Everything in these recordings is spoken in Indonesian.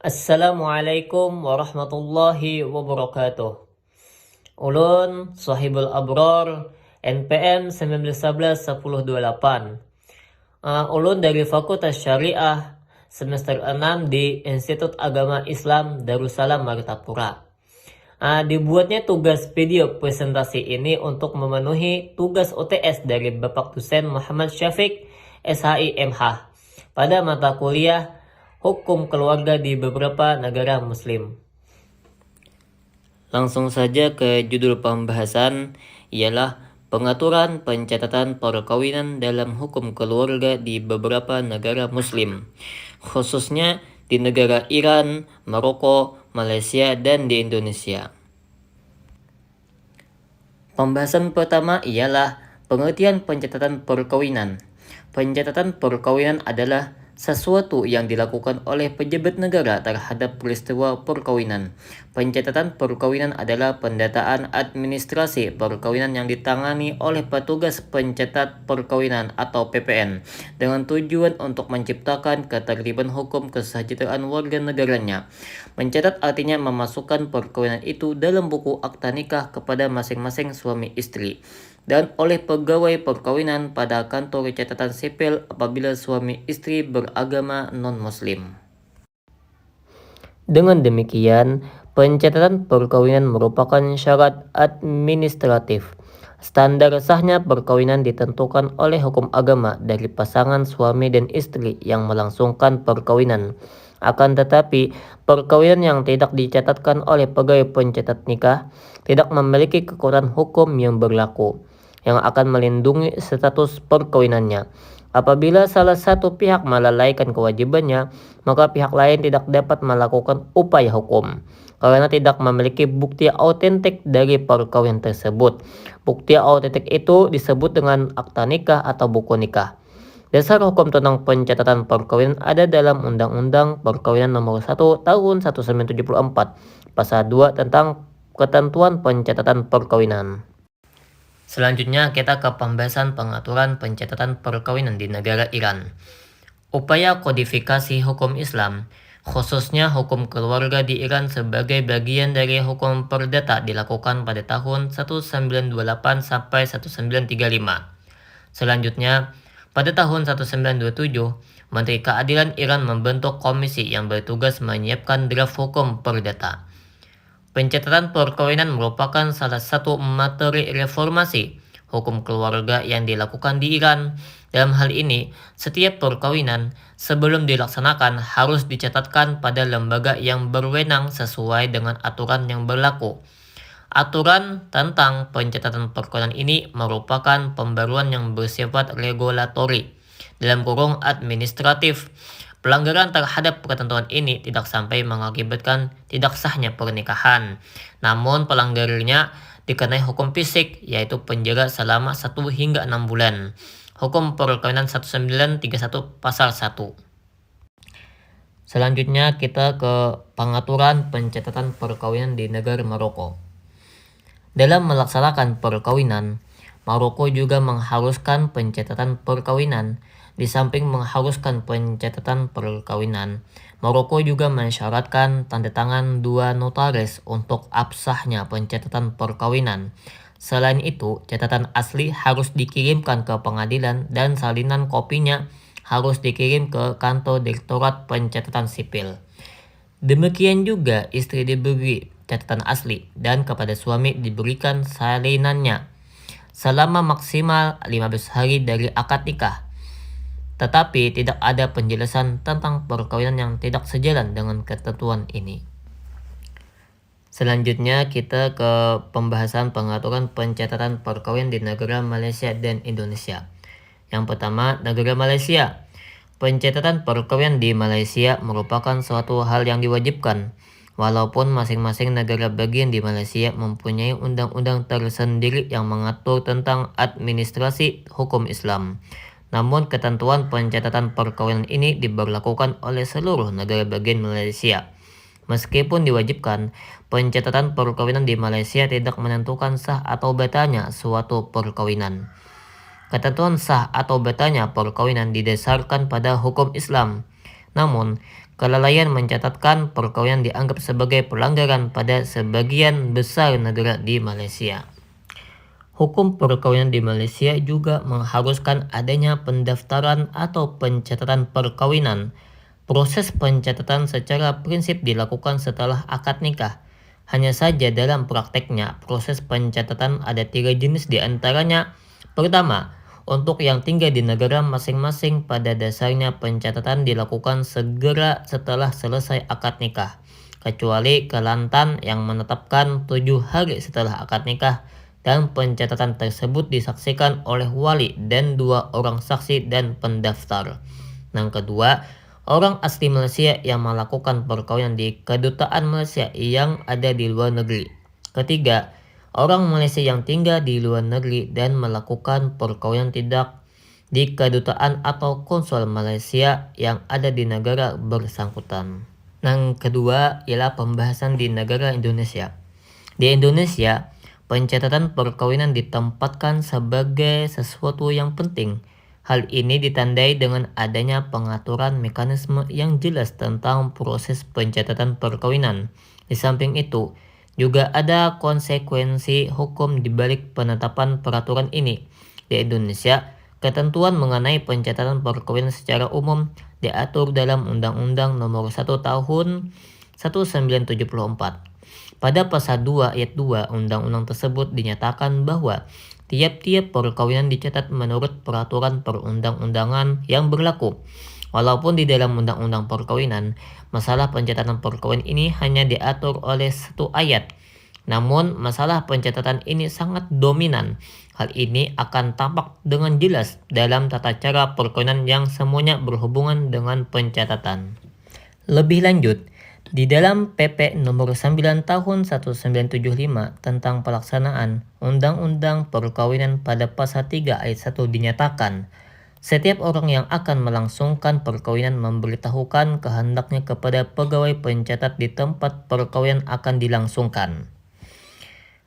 Assalamualaikum warahmatullahi wabarakatuh. Ulun Sahibul Abror NPM 1911-1028. Ulun dari Fakultas Syariah semester 6 di Institut Agama Islam Darussalam Martapura. Dibuatnya tugas video presentasi ini untuk memenuhi tugas UTS dari Bapak Dosen Muhammad Syafiq SHI MH pada mata kuliah Hukum Keluarga di beberapa negara Muslim. Langsung saja ke judul pembahasan, ialah pengaturan pencatatan perkawinan dalam hukum keluarga di beberapa negara Muslim, khususnya di negara Iran, Maroko, Malaysia, dan di Indonesia. Pembahasan pertama ialah pengertian pencatatan perkawinan. Pencatatan perkawinan adalah sesuatu yang dilakukan oleh pejabat negara terhadap peristiwa perkawinan. Pencatatan perkawinan adalah pendataan administrasi perkawinan yang ditangani oleh petugas pencatat perkawinan atau PPN dengan tujuan untuk menciptakan ketertiban hukum kesejahteraan warga negaranya. Mencatat artinya memasukkan perkawinan itu dalam buku akta nikah kepada masing-masing suami istri dan oleh pegawai perkawinan pada kantor catatan sipil apabila suami istri beragama non-muslim. Dengan demikian, pencatatan perkawinan merupakan syarat administratif. Standar sahnya perkawinan ditentukan oleh hukum agama dari pasangan suami dan istri yang melangsungkan perkawinan. Akan tetapi, perkawinan yang tidak dicatatkan oleh pegawai pencatat nikah tidak memiliki kekuatan hukum yang berlaku yang akan melindungi status perkawinannya. Apabila salah satu pihak melalaikan kewajibannya, maka pihak lain tidak dapat melakukan upaya hukum karena tidak memiliki bukti autentik dari perkawinan tersebut. Bukti autentik itu disebut dengan akta nikah atau buku nikah. Dasar hukum tentang pencatatan perkawinan ada dalam Undang-Undang Perkawinan Nomor 1 Tahun 1974, Pasal 2 tentang ketentuan pencatatan perkawinan. Selanjutnya kita ke pembahasan pengaturan pencatatan perkawinan di negara Iran. Upaya kodifikasi hukum Islam, khususnya hukum keluarga di Iran sebagai bagian dari hukum perdata dilakukan pada tahun 1928 sampai 1935. Selanjutnya, pada tahun 1927, Menteri Keadilan Iran membentuk komisi yang bertugas menyiapkan draft hukum perdata. Pencatatan perkawinan merupakan salah satu materi reformasi hukum keluarga yang dilakukan di Iran. Dalam hal ini, setiap perkawinan sebelum dilaksanakan harus dicatatkan pada lembaga yang berwenang sesuai dengan aturan yang berlaku. Aturan tentang pencatatan perkawinan ini merupakan pembaruan yang bersifat regulatori dalam kurung administratif. Pelanggaran terhadap ketentuan ini tidak sampai mengakibatkan tidak sahnya pernikahan. Namun pelanggarnya dikenai hukum fisik, yaitu penjara selama 1 hingga 6 bulan. Hukum Perkawinan 1931 Pasal 1. Selanjutnya kita ke pengaturan pencatatan perkawinan di negara Maroko. Dalam melaksanakan perkawinan, Maroko juga mengharuskan pencatatan perkawinan. Di samping mengharuskan pencatatan perkawinan, Maroko juga mensyaratkan tanda tangan 2 notaris untuk absahnya pencatatan perkawinan. Selain itu, catatan asli harus dikirimkan ke pengadilan dan salinan kopinya harus dikirim ke kantor Direktorat Pencatatan Sipil. Demikian juga istri diberi catatan asli dan kepada suami diberikan salinannya selama maksimal 15 hari dari akad nikah. Tetapi tidak ada penjelasan tentang perkawinan yang tidak sejalan dengan ketentuan ini. Selanjutnya kita ke pembahasan pengaturan pencatatan perkawinan di negara Malaysia dan Indonesia. Yang pertama, negara Malaysia. Pencatatan perkawinan di Malaysia merupakan suatu hal yang diwajibkan, walaupun masing-masing negara bagian di Malaysia mempunyai undang-undang tersendiri yang mengatur tentang administrasi hukum Islam. Namun ketentuan pencatatan perkawinan ini diberlakukan oleh seluruh negara bagian Malaysia. Meskipun diwajibkan, pencatatan perkawinan di Malaysia tidak menentukan sah atau batalnya suatu perkawinan. Ketentuan sah atau batalnya perkawinan didasarkan pada hukum Islam. Namun, kelalaian mencatatkan perkawinan dianggap sebagai pelanggaran pada sebagian besar negara di Malaysia. Hukum perkawinan di Malaysia juga mengharuskan adanya pendaftaran atau pencatatan perkawinan. Proses pencatatan secara prinsip dilakukan setelah akad nikah. Hanya saja dalam prakteknya, proses pencatatan ada 3 jenis di antaranya. Pertama, untuk yang tinggal di negara masing-masing, pada dasarnya pencatatan dilakukan segera setelah selesai akad nikah, kecuali Kelantan yang menetapkan 7 hari setelah akad nikah, dan pencatatan tersebut disaksikan oleh wali dan 2 orang saksi dan pendaftar. Yang kedua, orang asli Malaysia yang melakukan perkawinan di kedutaan Malaysia yang ada di luar negeri. Ketiga, orang Malaysia yang tinggal di luar negeri dan melakukan perkawinan tidak di kedutaan atau konsul Malaysia yang ada di negara bersangkutan. Yang kedua ialah pembahasan di negara Indonesia. Di Indonesia, pencatatan perkawinan ditempatkan sebagai sesuatu yang penting. Hal ini ditandai dengan adanya pengaturan mekanisme yang jelas tentang proses pencatatan perkawinan. Di samping itu, juga ada konsekuensi hukum di balik penetapan peraturan ini. Di Indonesia, ketentuan mengenai pencatatan perkawinan secara umum diatur dalam Undang-Undang Nomor 1 Tahun 1974. Pada pasal 2 ayat 2 undang-undang tersebut dinyatakan bahwa tiap-tiap perkawinan dicatat menurut peraturan perundang-undangan yang berlaku. Walaupun di dalam undang-undang perkawinan, masalah pencatatan perkawinan ini hanya diatur oleh satu ayat. Namun, masalah pencatatan ini sangat dominan. Hal ini akan tampak dengan jelas dalam tata cara perkawinan yang semuanya berhubungan dengan pencatatan. Lebih lanjut, di dalam PP Nomor 9 Tahun 1975 tentang pelaksanaan Undang-Undang Perkawinan pada pasal 3 ayat 1 dinyatakan, setiap orang yang akan melangsungkan perkawinan memberitahukan kehendaknya kepada pegawai pencatat di tempat perkawinan akan dilangsungkan.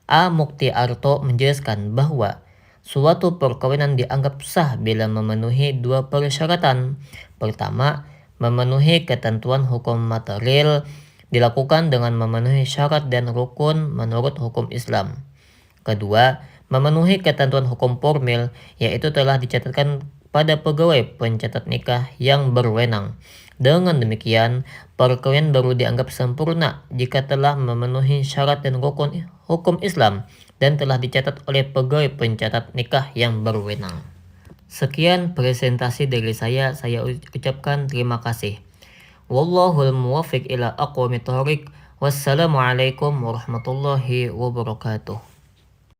A. Mukti Arto menjelaskan bahwa suatu perkawinan dianggap sah bila memenuhi 2 persyaratan. Pertama, memenuhi ketentuan hukum material dilakukan dengan memenuhi syarat dan rukun menurut hukum Islam. Kedua, memenuhi ketentuan hukum formil, yaitu telah dicatatkan pada pegawai pencatat nikah yang berwenang. Dengan demikian, perkawinan baru dianggap sempurna jika telah memenuhi syarat dan rukun hukum Islam dan telah dicatat oleh pegawai pencatat nikah yang berwenang. Sekian presentasi dari saya ucapkan terima kasih. Wallahul muwaffiq ila aqwamit thoriq. Wassalamualaikum warahmatullahi wabarakatuh.